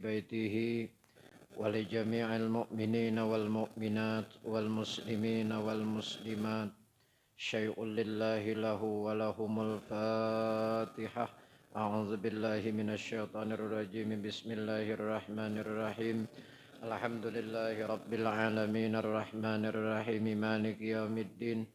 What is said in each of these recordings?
بيته ولجميع المؤمنين والمؤمنات والمسلمين والمسلمات شيء لله له ولهم الفاتحة. أعوذ بالله من الشيطان الرجيم. بسم الله الرحمن الرحيم. الحمد لله رب العالمين الرحمن الرحيم مالك يوم الدين.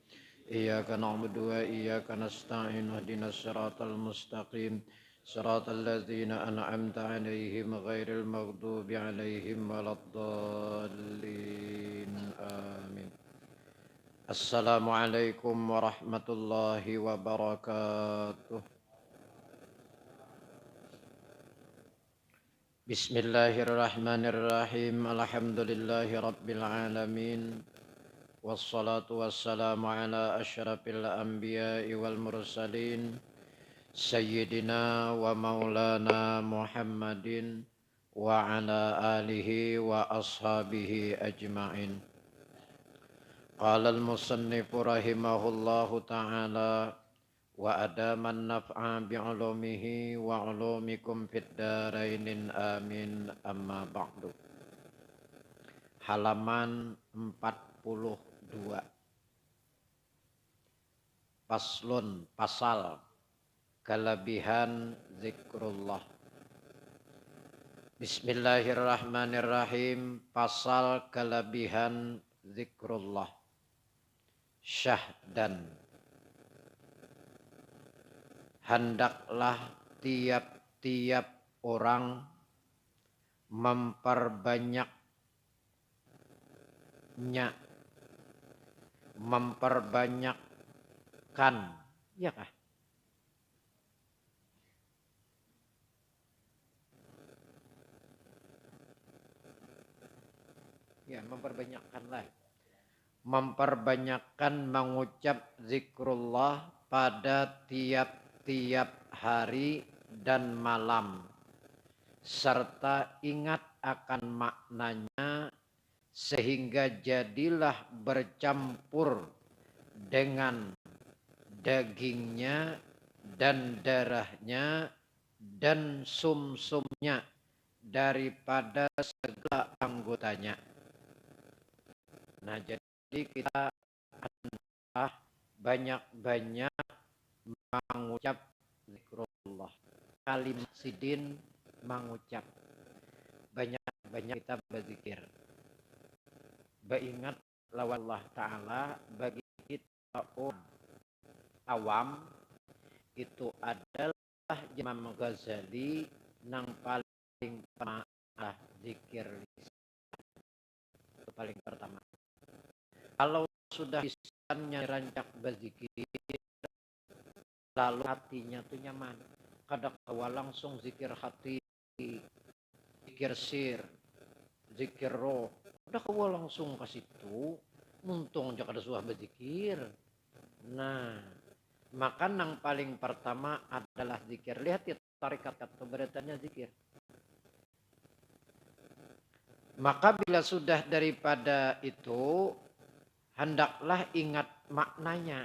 إياك نعبد وإياك نستعين اهدنا الصراط المستقيم صراط الذين أنعمت عليهم غير المغضوب عليهم ولا الضالين آمين. السلام عليكم ورحمة الله وبركاته. بسم الله الرحمن الرحيم. الحمد لله رب العالمين والصلاة والسلام على أشرف الأنبياء والمرسلين سيدنا ومولانا محمد وعلى آله وأصحابه أجمعين. قال المصنف رحمه الله تعالى وأدام النفع بعلومه وعلومكم في الدارين آمين. أما بعد. Halaman 42. Paslun, pasal kelebihan zikrullah. Bismillahirrahmanirrahim. Pasal kelebihan zikrullah. Syahdan, hendaklah tiap-tiap orang memperbanyakkan, ya kah? Ya, memperbanyakkan mengucap zikrullah pada tiap-tiap hari dan malam, serta ingat akan maknanya sehingga jadilah bercampur dengan dagingnya dan darahnya dan sumsumnya daripada segala anggotanya. Nah, jadi kita banyak-banyak mengucap zikrullah. Kalimat sidin mengucap. Banyak-banyak kita berzikir. Beringat lawan Allah Ta'ala. Bagi kita orang awam itu adalah Imam Ghazali nang paling pernah zikir itu paling pertama. Kalau sudah lisannya rancak berzikir, lalu hatinya tuh nyaman. Kadang awal langsung zikir hati, zikir sir, zikir roh. Udah awal langsung ke situ, untung aja kada suah berzikir. Nah, maka yang paling pertama adalah zikir. Lihat ya tarikat keberatan zikir. Maka bila sudah daripada itu, hendaklah ingat maknanya.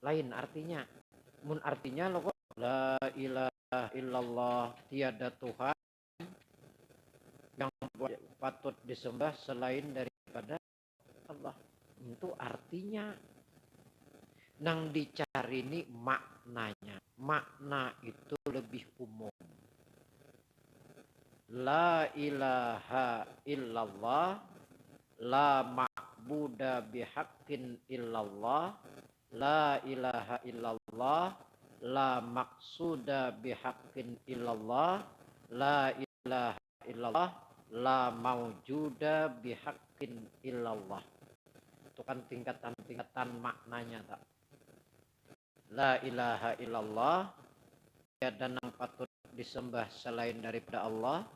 Lain artinya. Mun artinya lo la ilaha illallah, tiada Tuhan yang patut disembah selain daripada Allah. Itu artinya. Nang dicari ini maknanya. Makna itu lebih umum. La ilaha illallah, la ma'buda bihaqqin illallah, la ilaha illallah, la maqsuda bihaqqin illallah, la ilaha illallah, la mawjuda bihaqqin illallah. Itu kan tingkatan-tingkatan maknanya tak? La ilaha illallah, tiada nang patut disembah selain daripada Allah.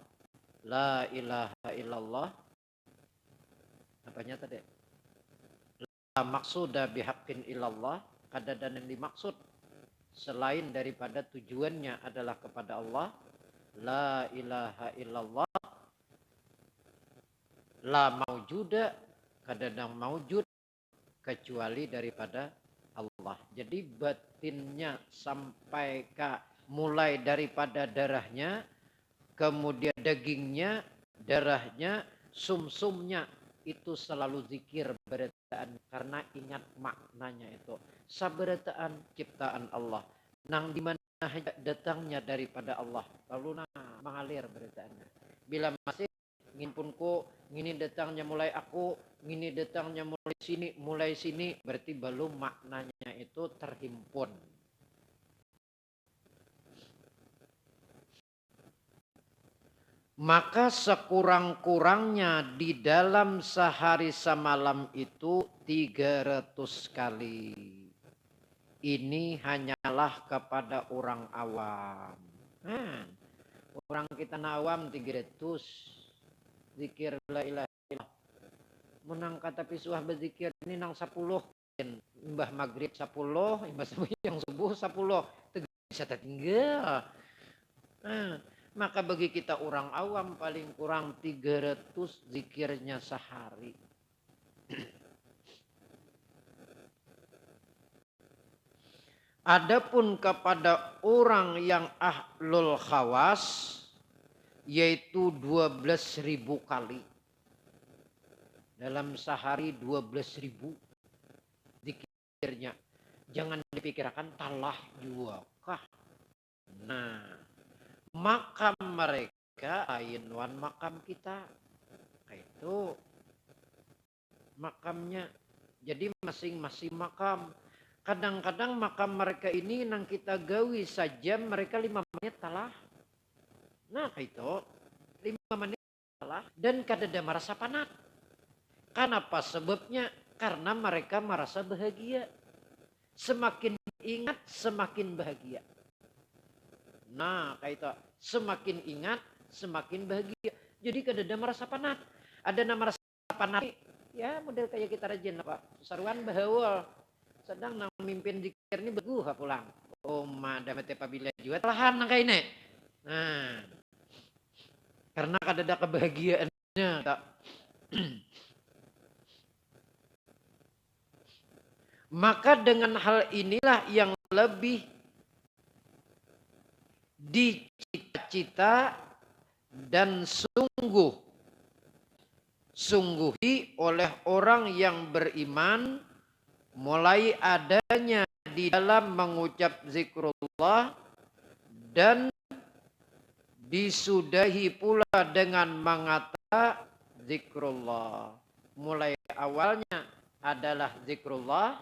La ilaha illallah, apanya tadi? La maqsuda bihaqqin illallah, kada dan yang dimaksud selain daripada tujuannya adalah kepada Allah. La ilaha illallah, la maujuda, kada dan maujud kecuali daripada Allah. Jadi batinnya sampai ke mulai daripada darahnya kemudian dagingnya, darahnya, sumsumnya itu selalu zikir beritaan karena ingat maknanya itu. Saberitaan ciptaan Allah. Nang dimana datangnya daripada Allah. Lalu mengalir beritaannya. Bila masih ngin punku, ngini datangnya mulai aku, ngini datangnya mulai sini, berarti belum maknanya itu terhimpun. Maka sekurang-kurangnya di dalam sehari semalam itu 300 kali. Ini hanyalah kepada orang awam. Orang kita awam 300. Zikir la ilaha illallah. Menang kata pisuah berzikir ini nang 10. Mbah maghrib 10, mbah yang subuh 10. Bisa tertinggal. Maka bagi kita orang awam paling kurang 300 zikirnya sehari. Adapun kepada orang yang ahlul khawas yaitu 12.000 kali. Dalam sehari 12.000 zikirnya. Jangan dipikirkan talah juga kah. Nah, makam mereka ainwan makam kita. Itu makamnya. Jadi masing-masing makam. Kadang-kadang makam mereka ini nang kita gawi saja mereka 5 menit talah. Nah itu 5 menit talah. Dan kadada merasa panat. Kenapa sebabnya? Karena mereka merasa bahagia. Semakin ingat semakin bahagia. Nah kayak itu. Semakin ingat semakin bahagia. Jadi kadada merasa panat. Ada nama merasa panat. Ya model kayak kita rajin apa. Saruan bahawal. Sedang nang mimpin zikir ini beguh pulang. Oh madam apabila juga telahan nang kayak ini. Nah. Karena kadada kebahagiaannya. Maka dengan hal inilah yang lebih dicita-cita dan sungguhi oleh orang yang beriman mulai adanya di dalam mengucap zikrullah dan disudahi pula dengan mengata zikrullah. Mulai awalnya adalah zikrullah,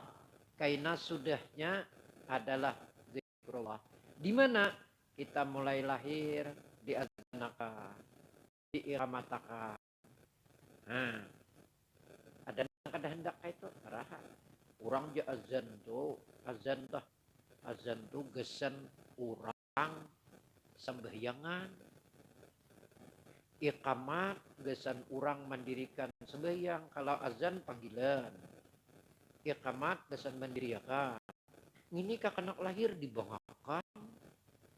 kaina sudahnya adalah zikrullah. Di mana kita mulai lahir di azanaka, di iramataka. Nah, ada kada hendak itu arahan. Orang je azan tuh gesan orang sembahyangan. Iqamat gesan orang mendirikan sembahyang. Kalau azan panggilan. Iqamat gesan mendirikan. Ini kakak lahir di Bangakan.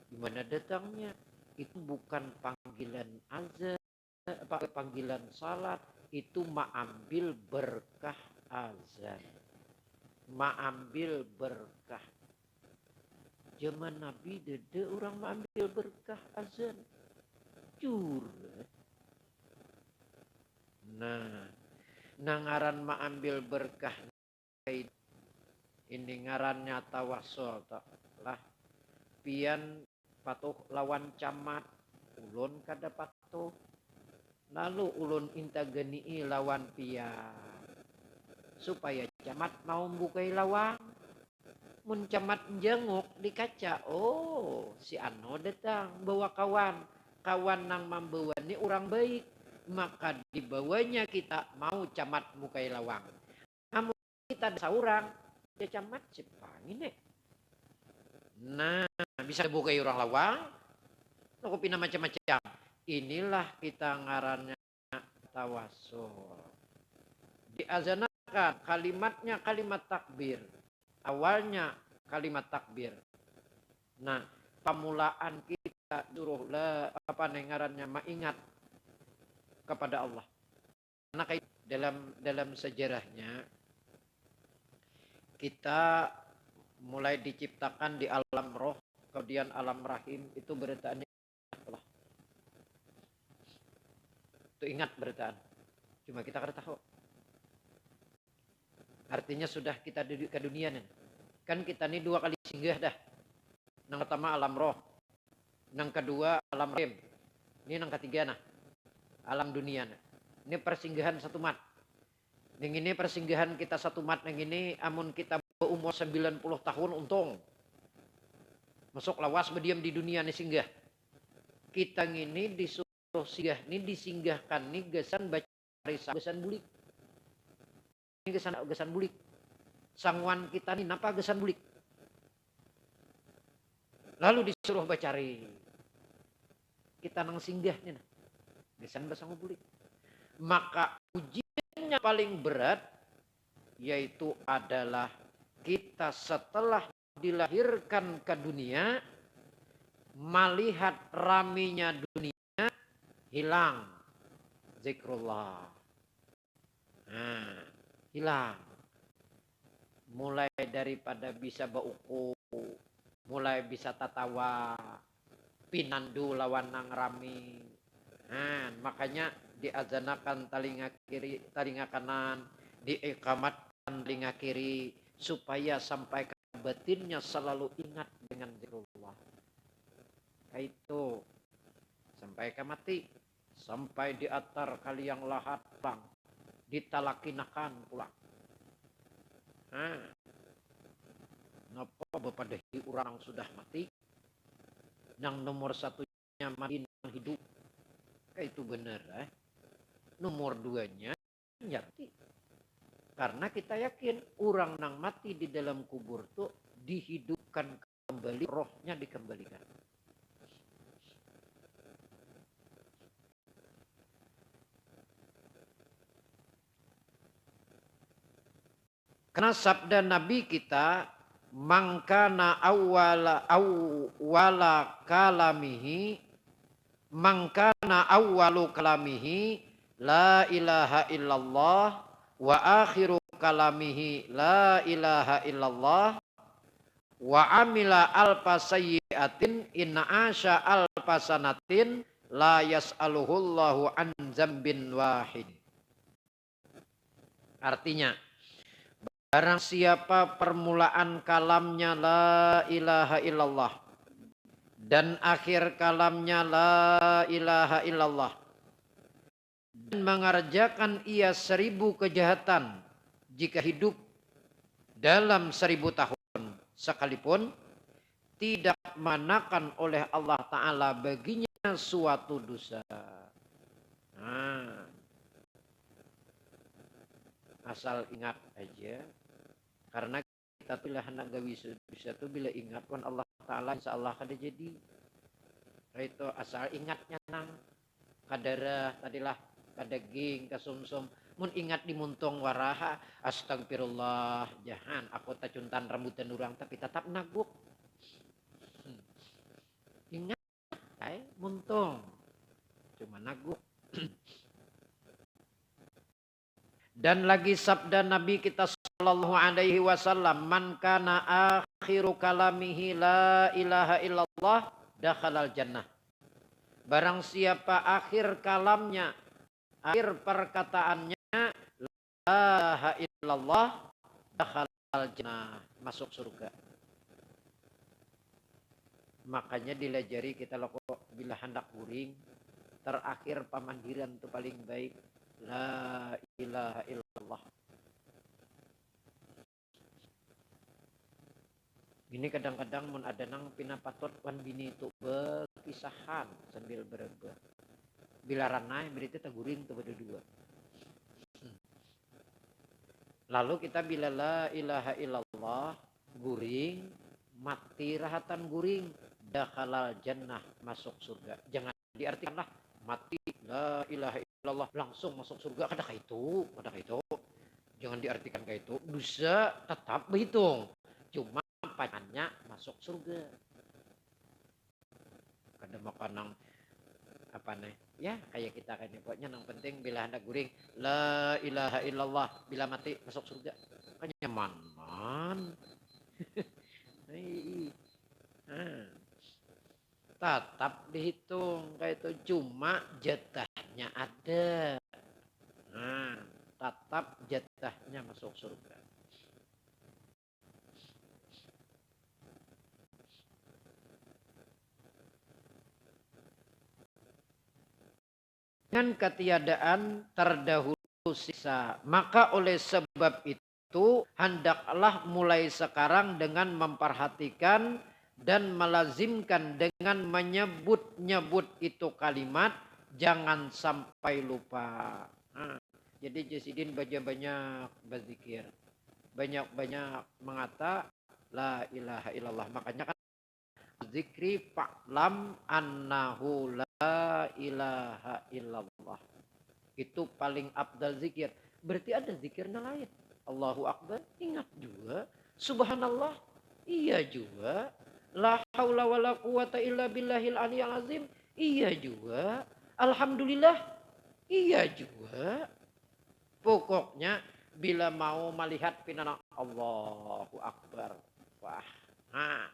Di mana datangnya? Itu bukan panggilan azan, panggilan salat. Itu mengambil berkah azan. Mengambil berkah. Zaman Nabi dede orang mengambil berkah azan. Jur. Nah, ngaran mengambil berkah ini ngarannya tawasul lah. Pian patuh lawan camat, ulun kada patuh. Lalu ulun inta genii lawan pian. Supaya camat mau bukai lawang. Mun camat jenguk di kaca. Oh, si Ano datang bawa kawan. Kawan nang membawa ini orang baik. Maka dibawanya kita mau camat bukai lawang. Namun kita ada seorang. Ya camat sepang ini. Nah, bisa bukai orang lawang. Aku pina macam-macam. Inilah kita ngarannya tawasul. Diazanakan kalimatnya kalimat takbir. Awalnya kalimat takbir. Nah, pamulaan kita duruhlah ngarannya mengingat kepada Allah. Karena dalam sejarahnya kita mulai diciptakan di alam roh, kemudian alam rahim itu beritaannya Allah. Tuh ingat bertaan. Cuma kita kada tahu. Artinya sudah kita ke dunia nih. Kan kita nih 2 kali singgah dah. Yang pertama alam roh. Yang kedua alam rahim. Ini yang ketiga nah. Alam dunia nah. Ini persinggahan satu mat. Yang ini persinggahan kita satu mat. Yang ini amun kita umur 90 tahun untung. Masuk lawas berdiam di dunia nih singgah. Kita ini disuruh singgah. Ini disinggahkan. Ini gesan baca risau. Gesan bulik. Ini gesan bulik. Sangwan kita ini napa gesan bulik. Lalu disuruh bacari. Kita nang singgah nih. Gesan basang bulik. Maka ujiannya paling berat yaitu adalah kita setelah dilahirkan ke dunia melihat raminya dunia hilang zikrullah. Nah, hilang. Mulai daripada bisa bauku, mulai bisa tatawa, pinandu lawan nang rami. Nah, makanya diazanakan telinga kiri, telinga kanan, diikamatkan telinga kiri supaya sampai ke batinnya selalu ingat dengan zikrullah. Itu sampai ke mati, sampai di atar kali yang lahat bang, ditalakinakan pula. Nah, ngapa bepadahi orang sudah mati, yang nomor satunya mati yang hidup, itu benar Nomor 2-nya nyarti. Karena kita yakin orang yang mati di dalam kubur tuh dihidupkan kembali, rohnya dikembalikan. Karena sabda Nabi kita, mangkana awwala kalamihi, mangkana awwalu kalamihi la ilaha illallah wa akhiru kalamihi la ilaha illallah wa amila alfa sayyiatin inna asya alfa sanatin la yas'aluhullahu an zambin wahid. Artinya, barang siapa permulaan kalamnya la ilaha illallah dan akhir kalamnya la ilaha illallah dan mengerjakan ia 1000 kejahatan jika hidup dalam 1000 tahun sekalipun tidak manakan oleh Allah Ta'ala baginya suatu dosa. Nah, asal ingat aja. Karena kita pilih anak gawi bisa tuh bila ingat kan Allah Ta'ala insya Allah kada jadi. Itu asal ingatnya nang kadara tadilah kadaging kasumsum. Mun ingat di muntung waraha astagfirullah jahan aku tacuntan rambutan orang tapi tetap naguk. Ingat muntung cuma naguk. Dan lagi sabda Nabi kita sallallahu alaihi wasallam, man kana akhiru kalamihi la ilaha illallah dakhalal jannah. Barang siapa akhir kalamnya, akhir perkataannya la ilaha illallah dakhalal jannah, masuk surga. Makanya dilajari kita loko bila hendak guring terakhir pamandiran itu paling baik. La ilaha illallah. Ini kadang-kadang mun ada nang pinapatot wan bini itu berpisahan sambil berebut. Bila ranai berarti taguring tu berdua. Lalu kita bila la ilaha illallah guring mati rahatan guring dakhalal jannah masuk surga. Jangan diartikan lah mati la ilaha illallah langsung masuk surga kada itu jangan diartikan kayak itu dosa tetap berhitung cuma panjangnya masuk surga kada makanang apa nih ya kayak kita kan pokoknya yang penting bila hendak guring la ilaha illallah bila mati masuk surga kan nyaman tetap dihitung kayak itu, cuma jatahnya ada. Nah, tetap jatahnya masuk surga. Dengan ketiadaan terdahulu siksa, maka oleh sebab itu hendaklah mulai sekarang dengan memperhatikan dan melazimkan dengan menyebut-nyebut itu kalimat, jangan sampai lupa. Nah, jadi Jasidin banyak berzikir, banyak-banyak mengata la ilaha illallah. Makanya kan zikri fa'lam annahu la ilaha illallah. Itu paling abdal zikir. Berarti ada zikirnya lain. Allahu Akbar, ingat juga. Subhanallah, iya juga. La haula wa la quwata illa billahil aliyil azim, iya juga. Alhamdulillah, iya juga. Pokoknya bila mau melihat pinana Allahu Akbar. Wah, nah,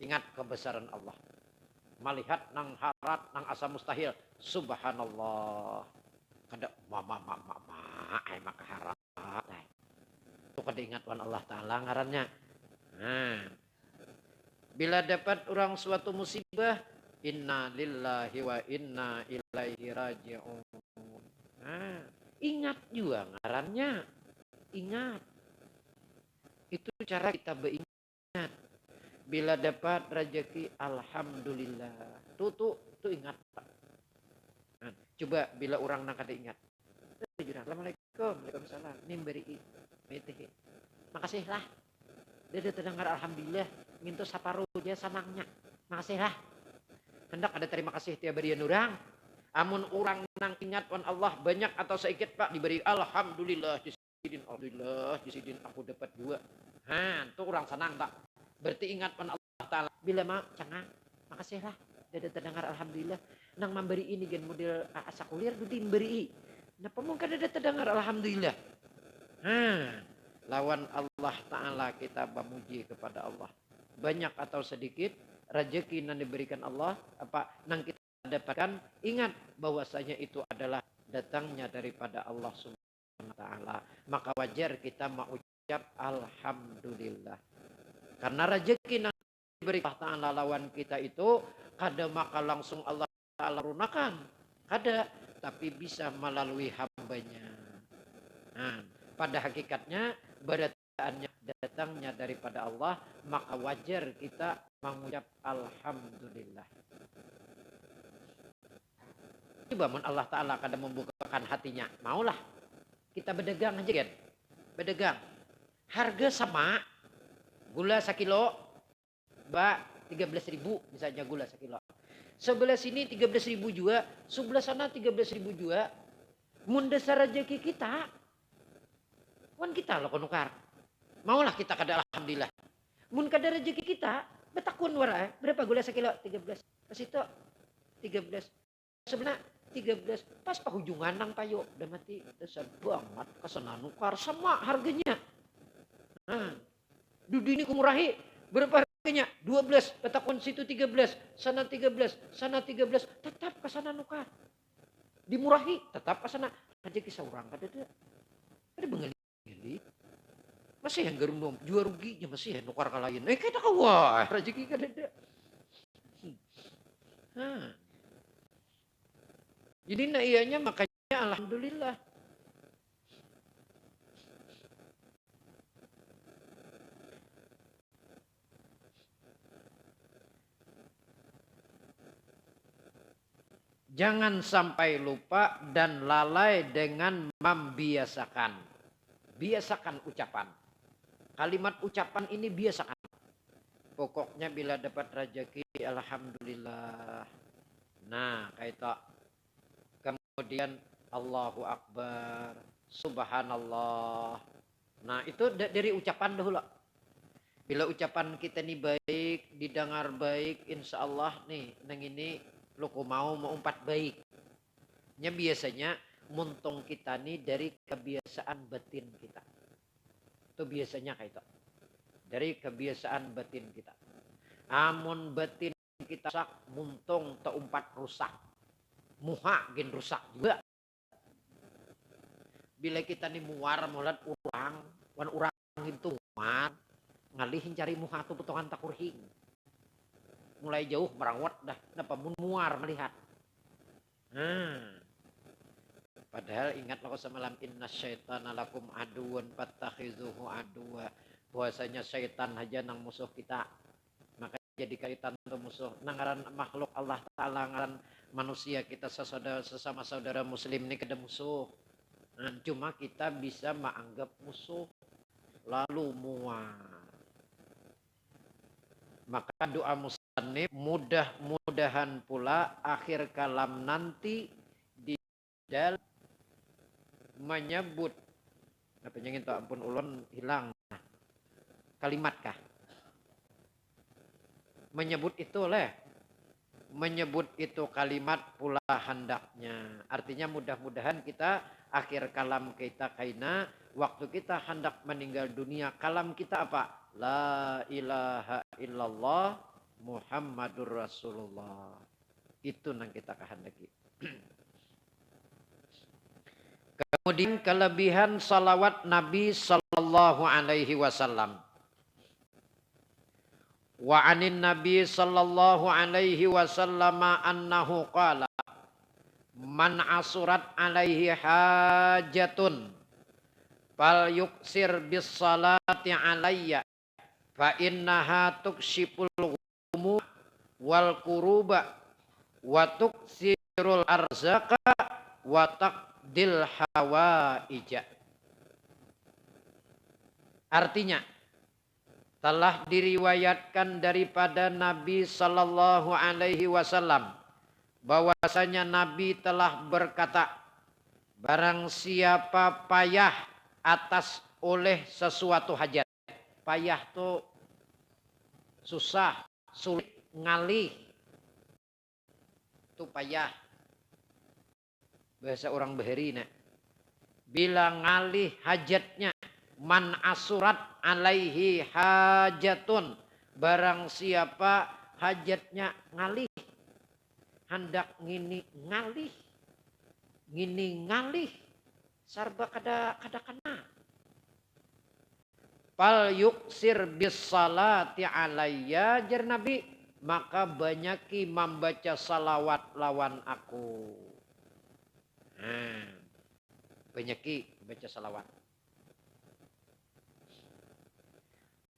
ingat kebesaran Allah. Melihat nang harat, nang asa mustahil. Subhanallah. Kada mama maka harat. Itu kada ingat wan Allah Ta'ala ngarannya. Nah, bila dapat orang suatu musibah, inna lillahi wa inna ilaihi raji'un. Nah, ingat juga ngarannya. Ingat. Itu cara kita beringat. Bila dapat rezeki, alhamdulillah. Tuh ingat. Nah, coba bila orang nak ada ingat. Assalamualaikum, waalaikumsalam. Nih beri makasih lah. Dia terdengar alhamdulillah. Minta saparuh dia sanangnya. Makasih lah. Hendak ada terima kasih tiap berian orang. Amun orang nang ingat wan Allah banyak atau sedikit pak diberi alhamdulillah. Alhamdulillah disidin aku dapat dua. Tuh orang senang tak. Berarti ingat wan Allah Ta'ala. Bila mau cangang. Makasih lah. Dia terdengar alhamdulillah. Nang memberi ini gen model asa kuliah dudin beri. Napa mungkin ada terdengar alhamdulillah. Lawan Allah Ta'ala kita memuji kepada Allah. Banyak atau sedikit rezeki yang diberikan Allah, apa nang kita dapatkan, ingat bahwasanya itu adalah datangnya daripada Allah Subhanahu wa Ta'ala. Maka wajar kita mengucap alhamdulillah. Karena rezeki yang diberikan Allah Ta'ala lawan kita itu kada maka langsung Allah Ta'ala runakan. Kada, tapi bisa melalui hambanya. Nah, pada hakikatnya berdatangnya datangnya daripada Allah, maka wajar kita mengucap alhamdulillah. Coba Allah Ta'ala kadang membukakan hatinya, maulah kita berdagang aja kan, berdagang harga sama, gula sekilo mbak 13.000 misalnya gula sekilo, sebelah sini 13.000 juga, sebelah sana 13.000 juga. Mun dasar rezeki kita wan kita lo konukar. Maulah kita kada alhamdulillah. Mun kada rezeki kita, betakun wara berapa gula sekilo? 13. Pas itu 13. Sebenarnya 13. Pas pahujungan nang payo udah mati dasar banget kesana nukar sama harganya. Nah, dudu ini kumurahi berapa harganya? 12. Betakun situ 13, sana 13, sana 13, tetap kesana nukar. Dimurahi tetap kesana. Rezeki seorang kada ada. Ada bengali. Masih yang gerundong jual ruginya masih yang nukar kalahin. Kita kawah rezeki kan ada. Jadi nah ianya makanya alhamdulillah. Jangan sampai lupa dan lalai dengan membiasakan. Biasakan ucapan. Kalimat ucapan ini biasakan. Pokoknya bila dapat rezeki alhamdulillah. Nah, kayak itu. Kemudian Allahu Akbar, Subhanallah. Nah, itu dari ucapan dahulu. Bila ucapan kita ini baik, didengar baik, insya Allah nih, nang ini lu mau umpat baik. Nya biasanya muntung kita nih dari kebiasaan batin kita. Itu biasanya kayak itu. Dari kebiasaan batin kita. Amun batin kita rusak muntung teumpat rusak. Muha gen rusak juga. Bila kita nih muar mulat urang, wan urang itu muar, ngalihin cari muha tuh potongan takurhing. Mulai jauh merawat dah, napa muar melihat. Padahal ingatlah semalam inna syaitana lakum aduun fattakhizuhu aduwa. Bahwasanya syaitan aja nang musuh kita. Maka jadi kaitan untuk musuh. Nangaran makhluk Allah Ta'ala, ngaran manusia kita sesama saudara muslim ini kada musuh. Cuma kita bisa menganggap musuh lalu muar. Maka doa musannif mudah-mudahan pula akhir kalam nanti di dalam menyebut apa yang itu ampun ulun hilang kalimat kah? Menyebut itu kalimat pula hendaknya. Artinya mudah-mudahan kita akhir kalam kita kaina waktu kita hendak meninggal dunia kalam kita apa? La ilaha illallah Muhammadur Rasulullah. Itu yang kita kehendaki. Kemudian kelebihan salawat Nabi sallallahu alaihi wasallam. Wa anin Nabi sallallahu alaihi wasallam annahu qala man asurat alaihi hajatun fal yuksir bis salati alayya fa innaha tukshiful ghumum wal kuruba wa tuksirul arzaqa wa taqdil hawaija. Artinya telah diriwayatkan daripada Nabi sallallahu alaihi wasallam bahwasanya Nabi telah berkata, barang siapa payah atas oleh sesuatu hajat. Payah tuh susah, sulit, ngalih. Itu payah. Bahasa orang Bahari nak. Bila ngalih hajatnya, man asurat alaihi hajatun, barang siapa hajatnya ngalih, hendak ngini ngalih sarba kada kena. Fal yuksir bis salati alayya, jar Nabi, maka banyaki membaca salawat lawan aku. Banyaki baca salawat.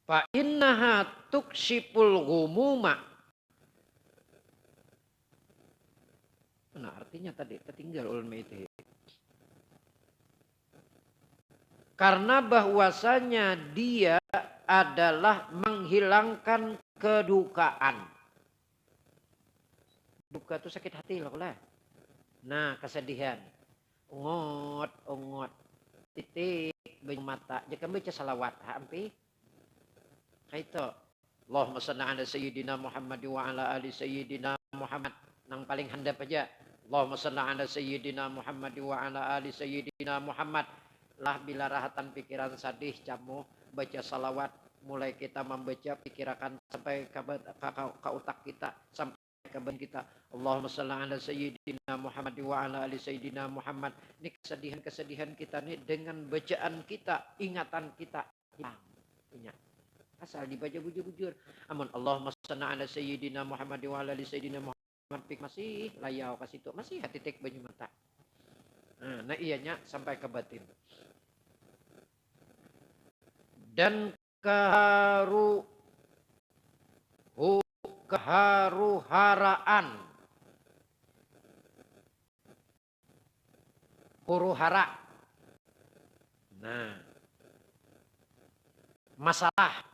Fa innaha tukshiful ghumuma. Nah, artinya tadi ketinggal ulun itu. Karena bahwasanya dia adalah menghilangkan kedukaan. Duka itu sakit hati lah. Nah, kesedihan. Ungot, titik banyak mata. Jika baca salawat, hampir. Kaito. Allahumma shalli ala sayyidina Muhammad wa ala ali sayyidina Muhammad. Nang paling handap aja. Allahumma shalli ala sayyidina Muhammad wa ala ali sayyidina Muhammad. Lah bila rahatan pikiran sadih camu baca salawat, mulai kita membaca pikirkan sampai ke otak kita, sampai ke badan kita. Allahumma shalli ala sayyidina Muhammad wa ala ali sayyidina Muhammad. Ini kesedihan kita nih dengan bacaan kita, ingatan kita hilang. Ingat. Asal dibaca bujur-bujur. Amun Allahumma shalli ala sayyidina Muhammad wa ala ali sayyidina Muhammad, masih layau ke situ, masih hati tek banyu mata. Nah ianya sampai ke batin. Dan keharuharaan, huru-hara. Nah, masalah.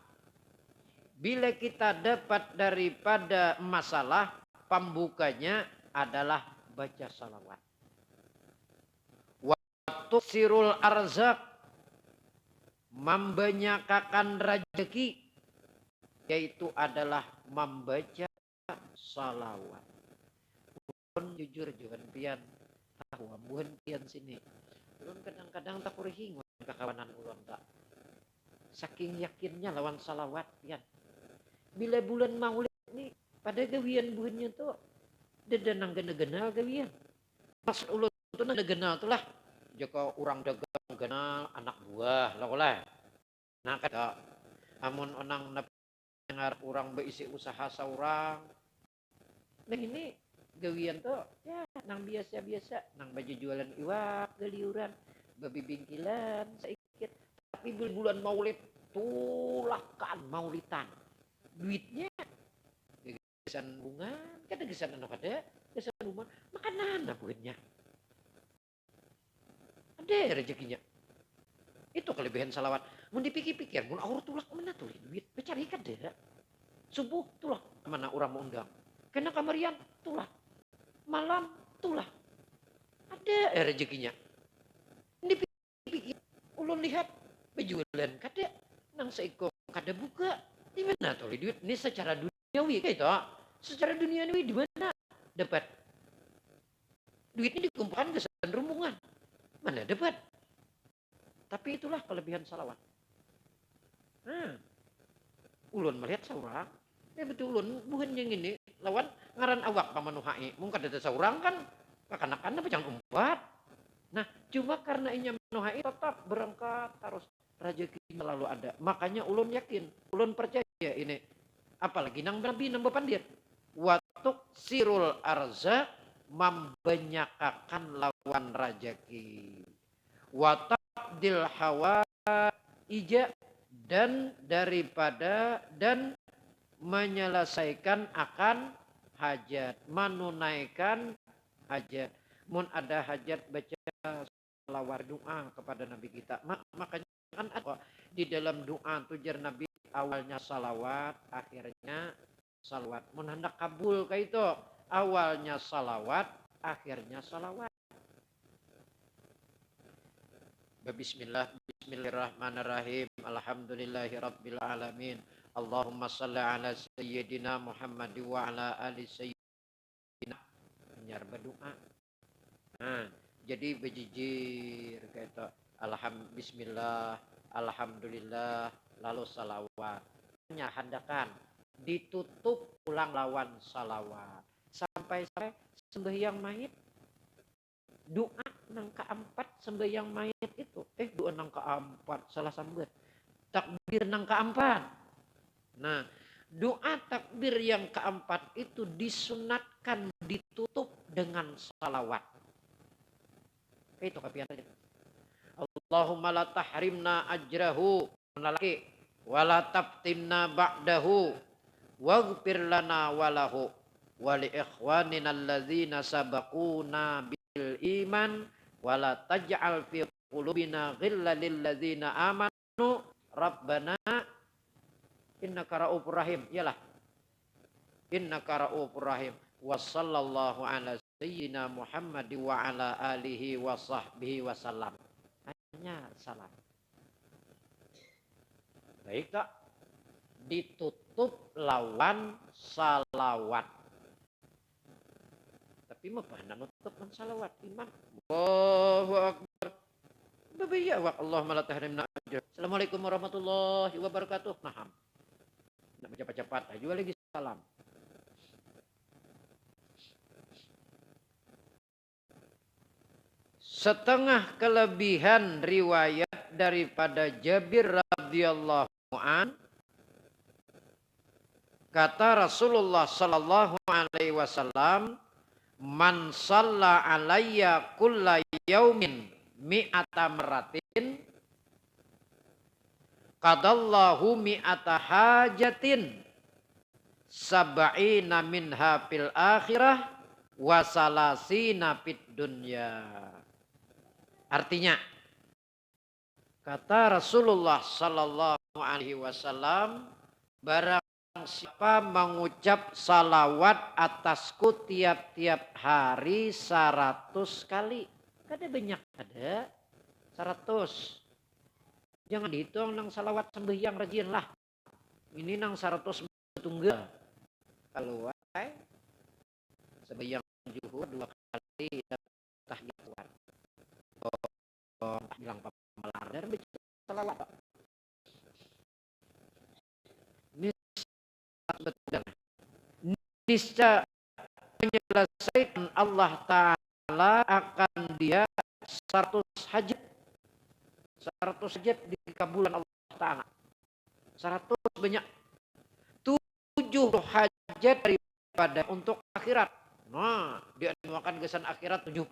Bila kita dapat daripada masalah, pembukanya adalah baca salawat. Waktu sirul arzak, membanyakakan rezeki, yaitu adalah membaca salawat. Pun jujur jangan pian tahu ambuhan pian sini. Ulun kadang-kadang tak kurihing kekawanan ulun tak. Saking yakinnya lawan salawat pian. Bila bulan Maulid ini pada gawian buahnya tuh dedenang gena-genal gawian. Maksud ulun tuh genal tuh lah. Jika orang dagang genal anak buah lah. Nah kata amun onang dengar orang berisi usaha seorang. Nah ini gawian tuh ya nang biasa-biasa, nang baju jualan iwak, geliuran, babi bingkilan, sedikit. Tapi bulan Maulid tulakan maulitan. Duitnya gesan bunga, kada gesan anak ada, gesan rumah, makanan duitnya. Ada rezekinya. Itu kelebihan salawat. Mun dipikir-pikir, mun aur tulak mana tuh duit, becari kada. Subuh tulak mana orang mau undang. Kena kamarian tulak. Malam tulak. Ada rezekinya. Dipikir, ulun lihat bejualan kada nang seiko kada buka. Di mana tuh duit ini secara duniawi gitu. Secara duniawi di mana dapat? Duitnya dikumpulkan ke rombongan. Mana dapat? Tapi itulah kelebihan salawat. Nah, ulun melihat seorang, ya betul ulun bukan yang ini lawan ngaran awak pamanuhai. Mungkin ada seorang kan kekanakan apa jangan umpat. Nah, cuma karena inya manuhai tetap berangkat terus rezeki selalu ada. Makanya ulun yakin, ulun percaya ini. Apalagi nang nabi nang bapandir. Watuk sirul arza membenyakakan lawan rezeki. Watak dil hawa ija dan daripada dan menyelesaikan akan hajat, menunaikan hajat. Mun ada hajat baca salawat doa kepada Nabi kita. Makanya kan ada di dalam doa tujar Nabi awalnya salawat, akhirnya salawat. Mun hendak kabul kayak itu awalnya salawat, akhirnya salawat. Bismillah, bismillahirrahmanirrahim. Alhamdulillahi rabbil alamin. Allahumma salli ala sayyidina Muhammad wa ala ali sayyidina. Benar berdoa. Nah, jadi bejijir kata bismillah, alhamdulillah, lalu salawat. Handakan ditutup ulang lawan salawat. Sampai sembahyang mayit doa nang keempat sembahyang mayit itu doa nang keempat salah sambut takbir nang keempat. Nah doa takbir yang keempat itu disunatkan ditutup dengan salawat. Itu kapian saja. Allahumma la tahrimna ajrahu nalaki wala taftinna ba'dahu waghfir lana walahu wa li ikhwanina alladzina sabaquna iman wala taj'al fi qulubina ghillan lil ladzina amanu rabbana innaka ra'ufur rahim. Iyalah innaka ra'ufur rahim. Wa sallallahu ala sayyidina Muhammad wa ala alihi wa sahbihi wasallam. Hanya salam. Baik tak? Ditutup lawan salawat. Tapi mah bahan nutup man salawat iman. Allahu akbar. Babiya wa Allahumma la tahrimna ajr. Assalamualaikum warahmatullahi wabarakatuh. Naham. Nak cepat-cepat aja lagi salam. Setengah kelebihan riwayat daripada Jabir radhiyallahu an, kata Rasulullah sallallahu alaihi wasallam, man shalla alayya kulla yaumin mi'ata maratin qadallahu mi'ata hajatin sab'ina minha fil akhirah wa salasina fid dunya. Artinya kata Rasulullah sallallahu alaihi wasallam, barang siapa mengucap salawat atasku tiap-tiap hari 100 kali. Kada banyak, ada 100. Jangan dihitung nang salawat sembahyang rajin lah. Ini nang 100 tunggal. Kalau sembahyang zuhur 2 kali tahiyat. Bilang pamalar dan baca salawat. Ini betul. niscaya menyelesaikan Allah Ta'ala akan dia 100 hajat. 100 hajat dikabulkan Allah Ta'ala. 100 banyak. 70 hajat daripada untuk akhirat. Nah, dia makan kesan akhirat 70.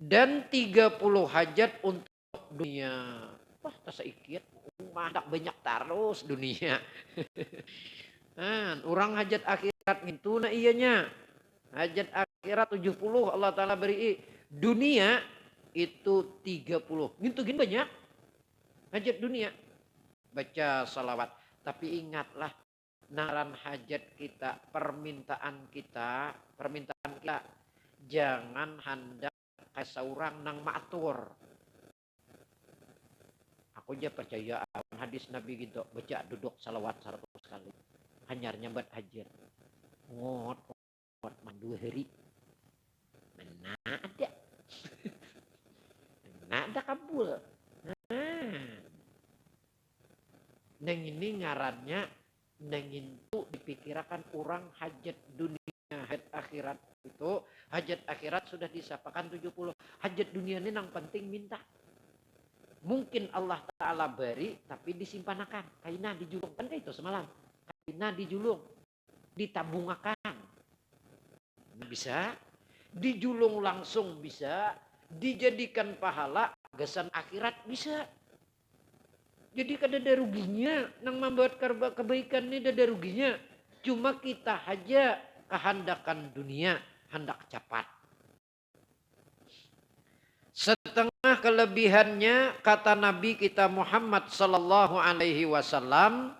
Dan 30 hajat untuk dunia. Wah, tak seikit. Madak banyak terus dunia. Orang hajat akhirat itu nah iyanya. Hajat akhirat 70 Allah Ta'ala beri. Dunia itu 30. Itu gini banyak. Hajat dunia. Baca salawat. Tapi ingatlah. Naran hajat kita. Permintaan kita. Jangan hendak kayak seorang nang maatur. Aku aja percaya hadis Nabi gitu. Baca duduk salawat 100 kali. Hanyar nyambat hajat. Ngot mandu hari. Mana ada. Mana ada kabul. Neng ini ngarannya. Neng itu dipikirkan orang hajat dunia. Hajat akhirat itu. Hajat akhirat sudah disapakan 70. Hajat dunia ini yang penting minta. Mungkin Allah Ta'ala beri tapi disimpanakan. Kaina dijulung. Kan itu semalam. Kaina dijulung. Ditabungakan. Bisa. Dijulung langsung bisa. Dijadikan pahala. Gasan akhirat bisa. Jadi kada ada ruginya. Nang membuat kebaikan ini ada ruginya. Cuma kita aja kehendakan dunia. Hendak cepat. Setengah kelebihannya kata Nabi kita Muhammad sallallahu alaihi wasallam,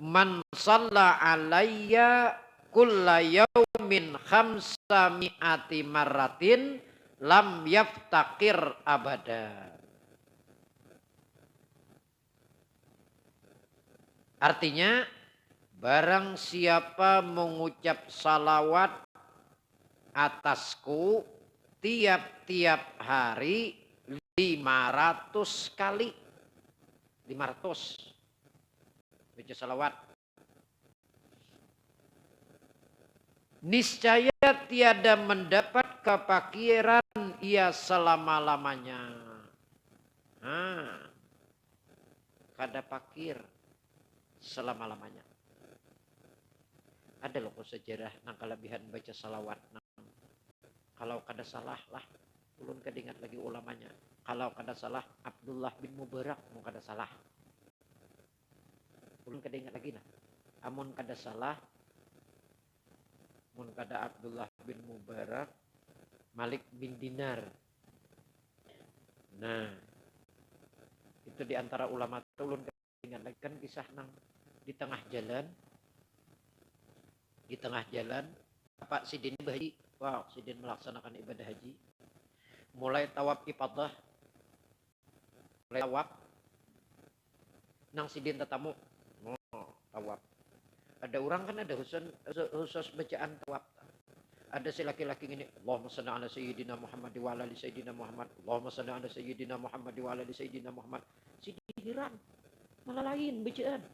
man shalla alayya kulla yaumin khamsami'ati marratin lam yaftaqir abada. Artinya barang siapa mengucap salawat atasku tiap-tiap hari 500 kali. 500. Baca salawat. Niscaya tiada mendapat kepakiran ia selama-lamanya. Kada pakir selama-lamanya. Ada loh sejarah nang kelebihan baca salawat. Kalau kada salah lah, ulun kada ingat lagi ulamanya. Kalau kada salah, Abdullah bin Mubarak mau kada salah. Ulun kada ingat lagi nah. Amun kada salah, amun kada Abdullah bin Mubarak, Malik bin Dinar. Nah, itu di antara ulama ulun kada ingat lagi kan kisah nang di tengah jalan. Di tengah jalan, Pak Sidin berhaji. Wow, Sidin melaksanakan ibadah haji. Mulai tawaf ifadah. Mulai tawaf. Nang Sidin tetamu. Tawaf. Ada orang kan ada khusus bacaan tawaf. Ada si laki-laki ini. Allahumma salli ala sayyidina Muhammad wa ala ali sayyidina Muhammad. Allahumma salli ala sayyidina Muhammad wa ala ali sayyidina Muhammad. Sidin heran. Malah lain bacaan.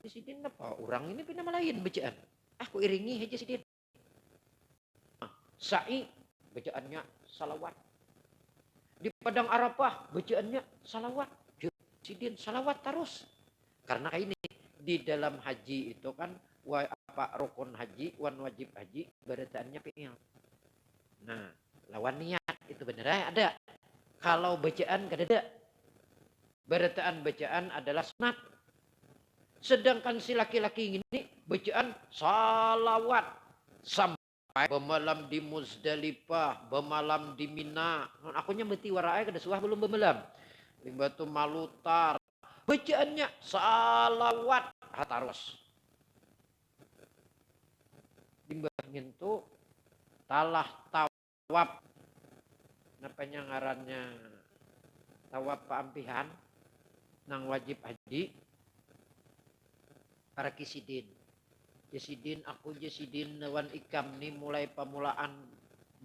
Sidin apa? Orang ini pindah malah lain bacaan. Aku iringi aja Sidin. Sa'i bacaannya salawat. Di padang Arafah bacaannya salawat. Sidin salawat terus. Karena ini di dalam haji itu kan rukun haji, wan wajib haji, berataannya fi'il. Nah, lawan niat itu benar ada. Kalau bacaan kada ada. Berataan bacaan adalah sunat. Sedangkan si laki-laki ini bacaan salawat sampai bemalam di Muzdalifah, bemalam di Mina. Akunya meti warai kada suah belum bemalam. Di Batu Malutar. Bacaannya salawat hatarus. Dimbangin tuh talah tawaf. Napanya ngarannya tawaf paampihan nang wajib haji. Para kisidin. Jasidin aku jasidin lawan ikam ni mulai pamulaan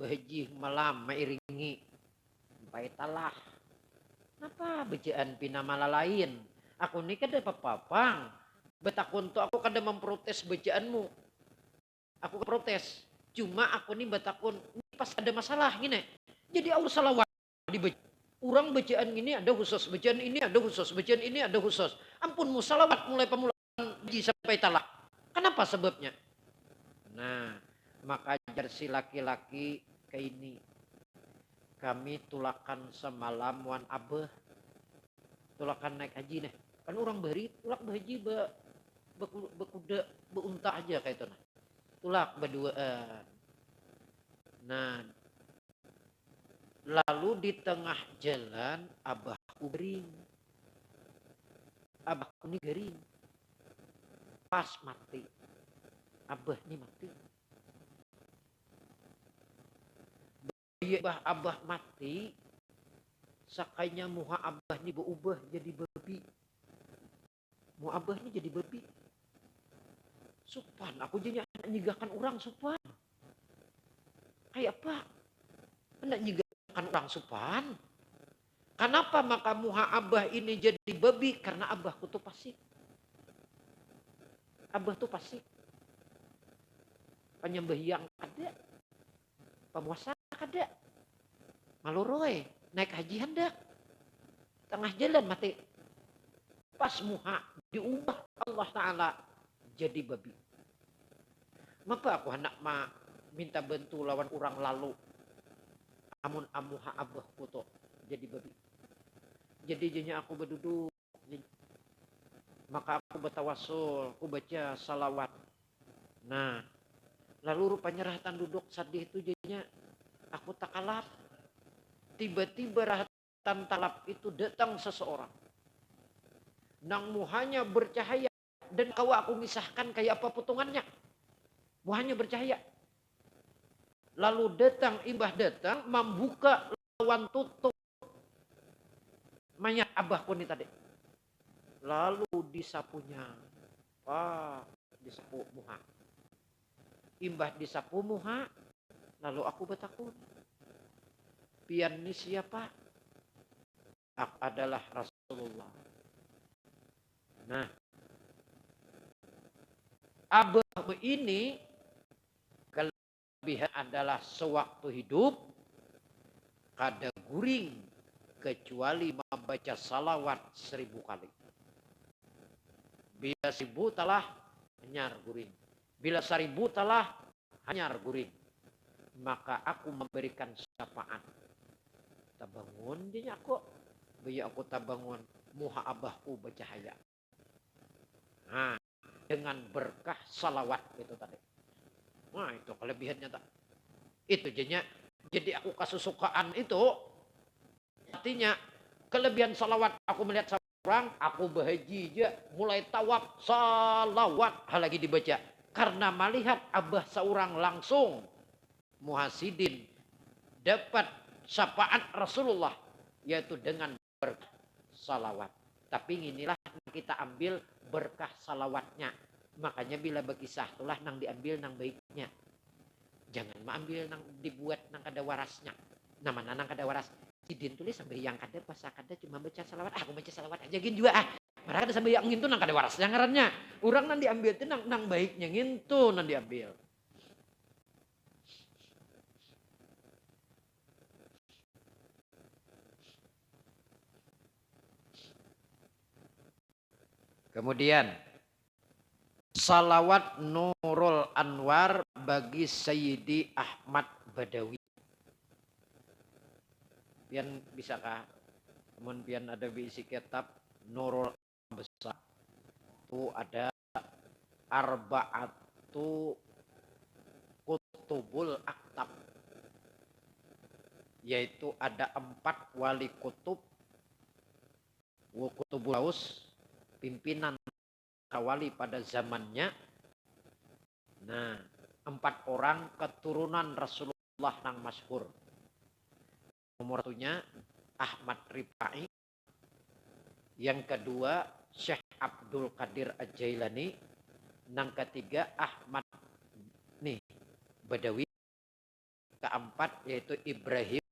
berhaji malam mairingi sampai talah. Napa bacaan pina malah lain? Aku ni kada papapang. Betakun tu aku kada memprotes bacaanmu. Aku protes. Cuma aku ni betakun pas ada masalah gini. Jadi aku salawat dibaca. Orang bacaan ini ada khusus, bacaan ini ada khusus, bacaan ini ada khusus. Ampunmu salawat mulai pemulaan sampai talak. Kenapa sebabnya? Nah, maka ajar si laki-laki ke ini. Kami tulakan semalam wan abah. Tulakan naik haji nih. Kan orang beri tulak berhaji bekuda beunta aja kayak itu nah. Tulak berduaan. Nah, lalu di tengah jalan abahku gering. Abahku ini gering. Pas mati. Abah ini mati. Abah mati. Sakainya muha abah ini berubah jadi babi. Muha abah ini jadi babi. Supan. Aku jadi nyigakan orang supan. Kayak apa? Hendak nyigakan orang supan. Kenapa maka muha abah ini jadi babi? Karena abahku tuh pasik. Abah tuh pasik. Penyembah ada. Pemuasa ada. Maloroy. Naik haji hendak. Tengah jalan mati. Pas muha diubah Allah Ta'ala jadi babi. Maka aku hendak minta bantu lawan orang lalu. Amun amuha abah kuto jadi babi. Jadi jadinya aku berduduk. Maka aku bertawasul. Aku baca salawat. Nah. Lalu rupanya rahatan duduk sedih itu jadinya. Aku tak kalap. Tiba-tiba rahatan talap itu datang seseorang. Nang muhanya bercahaya. Dan kau aku misahkan kayak apa potongannya. Muhanya bercahaya. Lalu datang, imbah datang, membuka lawan tutup. Mayat abahku ini tadi. Lalu disapunya. Disapu muha. Imbah disapu muha. Lalu aku bertakun. Pian ini siapa? Aku adalah Rasulullah. Nah. Abah ini. Kelebihan adalah sewaktu hidup. Kada guring. Kecuali membaca salawat 1000 kali. Bila 1000 telah hanyar guring. Bila 1000 telah hanyar guring. Maka aku memberikan syafaat. Tabangun dia aku. Biar aku tabangun. Muha abahku bercahaya. Nah, dengan berkah salawat itu tadi. Nah itu kelebihannya tak. Itu jadinya. Jadi aku kesusukaan itu. Artinya kelebihan salawat aku melihat orang. Aku berhaji aja. Mulai tawaf salawat. Hal lagi dibaca. Karena melihat abah seorang langsung. Muhasidin. Dapat syafaat Rasulullah. Yaitu dengan berkah salawat. Tapi inilah kita ambil berkah salawatnya. Makanya bila berkisah itulah nang diambil nang baiknya. Jangan mengambil nang dibuat nang kada warasnya. Nama nang kada waras. Sidin tulis sampai yang kada pas kada cuma baca salawat. Aku baca salawat aja gin juga Mereka ada sampai yang ngintu nang kada waras. Yang ngarannya. Orang nang diambil itu nang baiknya ngintu nang diambil. Kemudian salawat Nurul Anwar bagi Sayyidi Ahmad Badawi. Pian bisakah? Kemudian pian ada bisi kitab Nurul besar. Itu ada arba'atu kutubul aktab. Yaitu ada 4 wali kutub. Kutubul Aus. Pimpinan wali pada zamannya. Nah, 4 orang keturunan Rasulullah yang masyhur. Nomor 1-nya Ahmad Rifai. Yang kedua Syekh Abdul Qadir Al-Jailani. Yang ketiga Ahmad Badawi. Keempat yaitu Ibrahim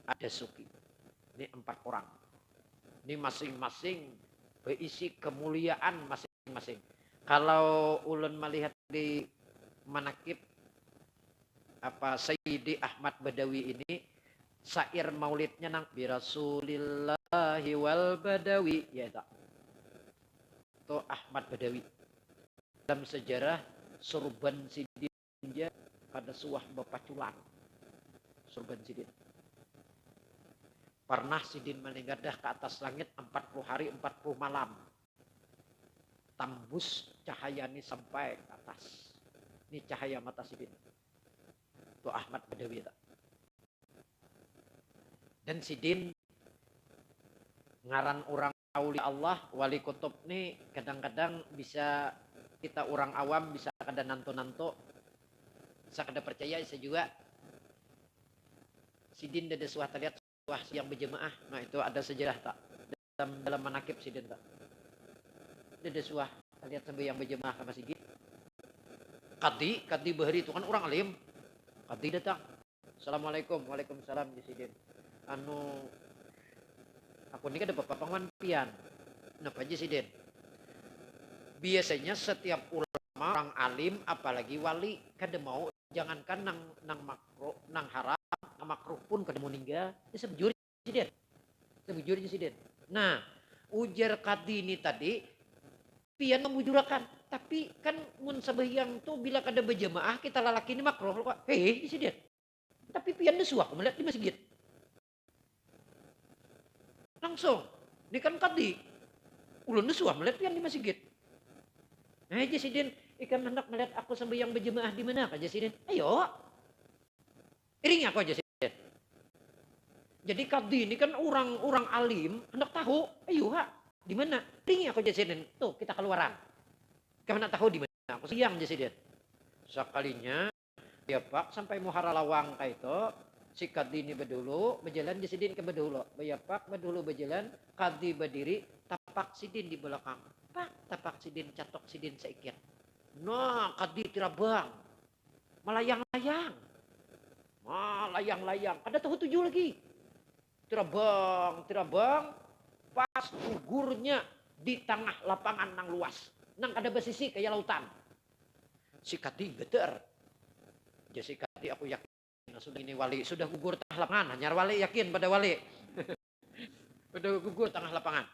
Ad-Dasuki. Ini 4 orang. Ini masing-masing berisi kemuliaan masing-masing. Kalau ulun melihat di manakib Sayyidi Ahmad Badawi ini, syair maulidnya nang bi Rasulillahi wal Badawi, ya itu. Itu Ahmad Badawi. Dalam sejarah Surban Sidin pada suah bepaculan. Surban Sidin. Pernah Sidin meninggadah ke atas langit 40 hari 40 malam. Tembus cahaya ini sampai ke atas. Ini cahaya mata Sidin. Itu Ahmad Badawi. Dan Sidin ngaran orang aulia Allah, wali kutub nih kadang-kadang bisa kita orang awam bisa kada nanto-nanto, bisa kada percaya, bisa juga Sidin ada suah lihat suah yang berjemaah. Nah itu ada sejarah tak dalam manakib Sidin tak. Ada suah lihat sampai yang berjemaah ke masjid. Kadi bahari itu kan orang alim. Kadi datang. Assalamualaikum, waalaikumsalam di Sidin. Aku ini kan ada papangan pian. Kenapa aja Sidin? Biasanya setiap ulama orang alim apalagi wali kada mau, jangankan nang makruh nang haram nang makruh pun kada mau ninggal. Ini sebujur Sidin. Sebujur Sidin. Nah, ujar Kadi ini tadi pian membujurakan, tapi kan mun sabayang tuh bila kada berjamaah kita lalaki ini makruh kok. Hei Sidin. Tapi pian nesuah melihat di masjid. Langsung, ini kan Kadi. Ulun nesuah melihat pian di masjid. Nah, Sidin, ikan hendak melihat aku sembahyang berjemaah di mana aja Sidin? Ayo. Iring aku aja Sidin. Jadi Kadi ini kan orang alim, hendak tahu, ayo ha, di mana? Iring aku aja Sidin. Tuh, kita keluaran. Kemana tahu di mana? Aku siang aja Sidin. Sekalinya dia pak sampai muhara lawang kayak itu, si Kadi ini berdulu, berjalan di Sidin ke berdulu. Bayapak berdulu berjalan, Kadi berdiri, tapak Sidin di belakang. Pak, tapak Sidin, catok Sidin seikir. Nah, Kadi tirabang. Melayang-layang. Melayang-layang. Ada tahu tujuh lagi. Tirabang. Pas gugurnya di tengah lapangan nang luas. Nang ada basisi kayak lautan. Si Kadi geter. Jadi si Kadi aku yakin. Sudah ini wali. Sudah gugur tengah lapangan. Hanya wali yakin pada wali. Sudah gugur tengah lapangan.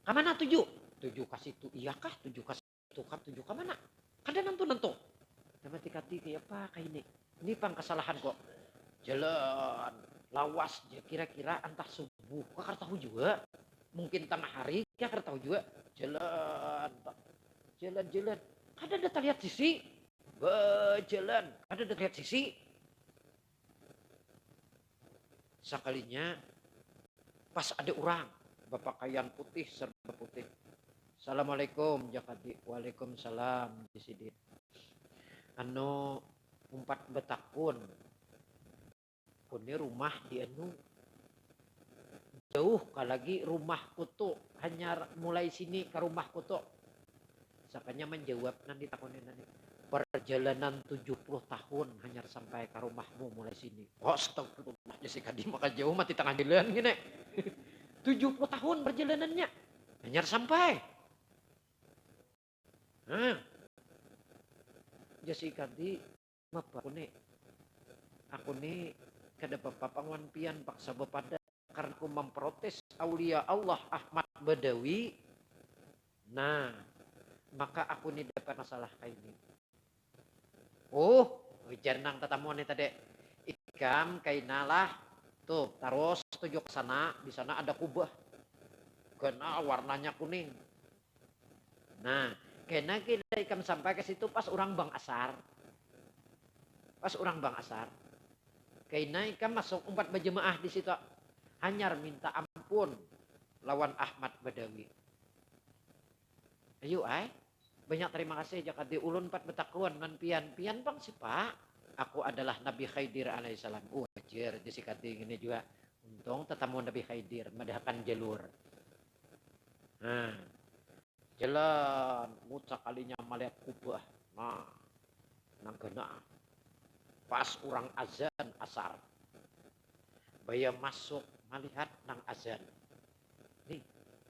Kamana tujuh? Tujuh kasih itu iya kah? Tujuh kasih itu kah? Tujuh kamana? Kada nanto. Sama Kadi kayak apa kayak ini? Ini pang kesalahan kok. Jalan lawas kira-kira antah subuh. Kok kada tahu juga. Mungkin tengah hari. Kira kada tahu juga. Jalan. Kada ada terlihat sisi. Berjalan. Kada ada terlihat sisi. Sekalinya pas ada orang. Berpakaian putih, serba putih. Assalamualaikum, Jakadi. Waalaikumsalam, Sidin. Umpat betakun. Kuni rumah di jauh lagi rumah kutu. Hanya mulai sini ke rumah kutu. Sakanya menjawab nanti takunin nanti. Perjalanan 70 tahun hanya sampai ke rumahmu mulai sini. Oh, astagfirullah. Jakadi maka jauh mati tengah jalan gini. 70 tahun perjalanannya. Hanya sampai. Nah. Jadi Kadi, apa aku nih kada papangan pian paksa bepada karena aku memprotes aulia Allah Ahmad Badawi. Nah, maka aku nih dapat masalah kayak ini. Oh, ujar nang tatamuan tadi. Ikam kainalah tuh terus tujuh ke sana, di sana ada kubah. Karena warnanya kuning. Nah, karena kita ikam sampai ke situ pas orang bang asar. Karena ikam masuk umpat berjemaah di situ. Hanyar minta ampun lawan Ahmad Badawi. Ayo banyak terima kasih Jakadi ulun pat betakuan nan pian bang si Pak. Aku adalah Nabi Khidir alaihissalam. Wajar di Kadi ini juga. Untung tetamu Nabi Khidir madahkan jalur. Nah, jalan mucak kalinya melihat kubah. Nah, nang kena. Pas orang azan asar. Baya masuk melihat nang azan. Nih,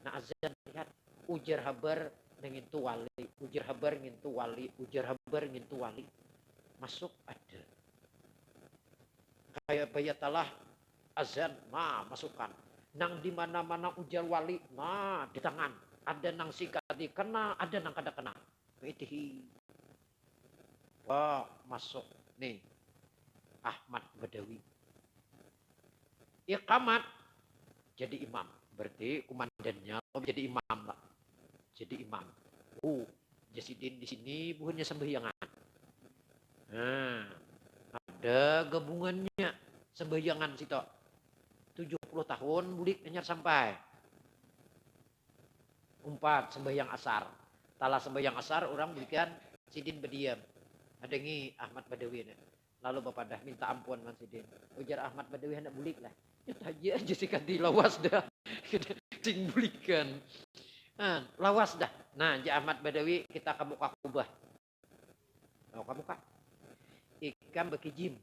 Nah azan lihat ujar habar ngintu wali, ujar habar ngintu wali, ujar habar ngintu wali. Masuk ada. Kayak bayatalah azan, nah masukkan. Nang di mana-mana ujar wali, nah di tangan. Ada nang sikat kena, ada nang kada kena. Itu. Wah, masuk nih. Ahmad Badawi. Iqamat jadi imam. Berarti komandannya jadi imam lah. Jadi imam. Jasidin di sini bukannya sembahyangan. Nah, ada gabungannya sembahyangan situ. 70 tahun bulik anyar sampai. 4 sembahyang asar. Tala sembahyang asar orang bulikan sidin berdiam. Ada ngi Ahmad Badawi. Lalu bapak dah minta ampun man sidin. Ujar Ahmad Badawi hendak bulik lah. Ya aja sih kan dilawas dah. Sing bulikan. Nah, lawas dah. Nah, ja Ahmad Badawi kita ke muka kubah. Oh, kamu kak. Ikam bekijim.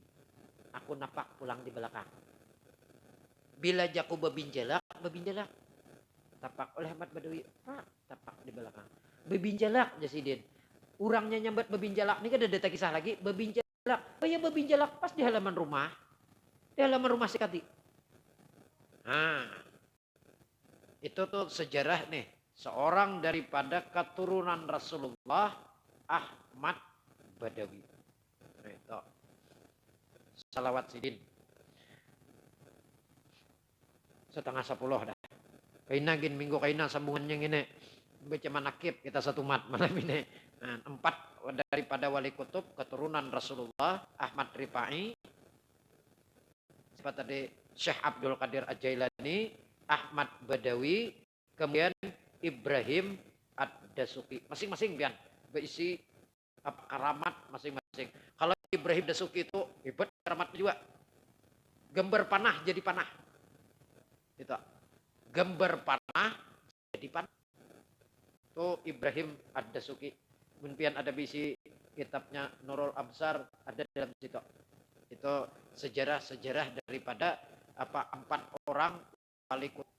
Aku napak pulang di belakang. Bila jaku babinjalak. Tapak oleh Ahmad Badawi. Pak, tapak di belakang. Babinjalak jasidin. Urangnya nyambat babinjalak. Ini kan ada data kisah lagi. Babinjalak. Oh ya babinjalak pas di halaman rumah. Di halaman rumah si Kati. Nah. Itu tuh sejarah nih. Seorang daripada keturunan Rasulullah Ahmad Badawi. Itu. Salawat sidin. 9:30 dah. Kaina gin minggu kaina sambungannya gini. Baca manakib kita satu mat malam ini. Nah, 4 daripada wali kutub keturunan Rasulullah Ahmad Rifai. Seperti tadi Syekh Abdul Qadir Al-Jailani, Ahmad Badawi, kemudian Ibrahim Ad-Dasuki. Masing-masing pian berisi karamat masing-masing. Kalau Ibrahim Dasuki itu hebat karamat juga. Gambar panah jadi panah. Itu. Gambar panah jadi panah. Itu Ibrahim Ad-Dasuki. Kemudian ada bisi kitabnya Nurul Absar ada dalam situ. Itu sejarah-sejarah daripada 4 orang wali kutub.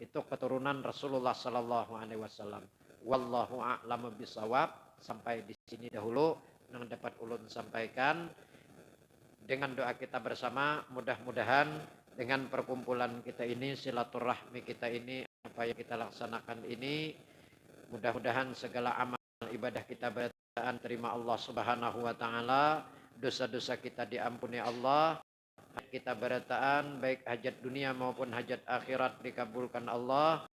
Itu keturunan Rasulullah Sallallahu Alaihi Wasallam. Wallahu a'lamu bishawab. Sampai di sini dahulu yang dapat ulun sampaikan. Dengan doa kita bersama, mudah-mudahan dengan perkumpulan kita ini, silaturahmi kita ini, apa yang kita laksanakan ini, mudah-mudahan segala amal ibadah kita berataan terima Allah Subhanahu Wa Taala, dosa-dosa kita diampuni Allah. Kita berataan baik hajat dunia maupun hajat akhirat dikabulkan Allah.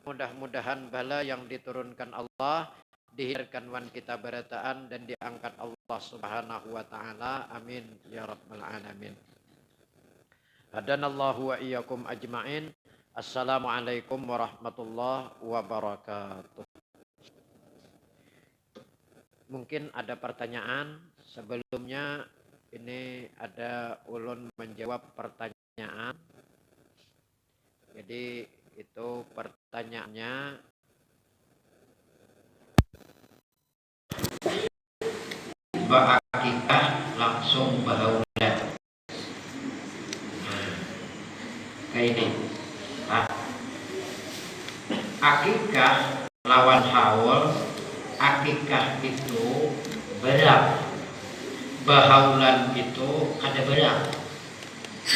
Mudah-mudahan bala yang diturunkan Allah dihindarkan wan kita berataan dan diangkat Allah Subhanahu Wa Taala. Amin ya rabbal alamin. Hadanallahu wa iyyakum ajma'in. Assalamualaikum warahmatullahi wabarakatuh. Mungkin ada pertanyaan. Sebelumnya ini ada ulun menjawab pertanyaan. Jadi itu pertanyaannya. Akikah langsung bahaulan. Kayak ini. Akikah lawan haul. Akikah itu berat. Bahaulan itu ada berat.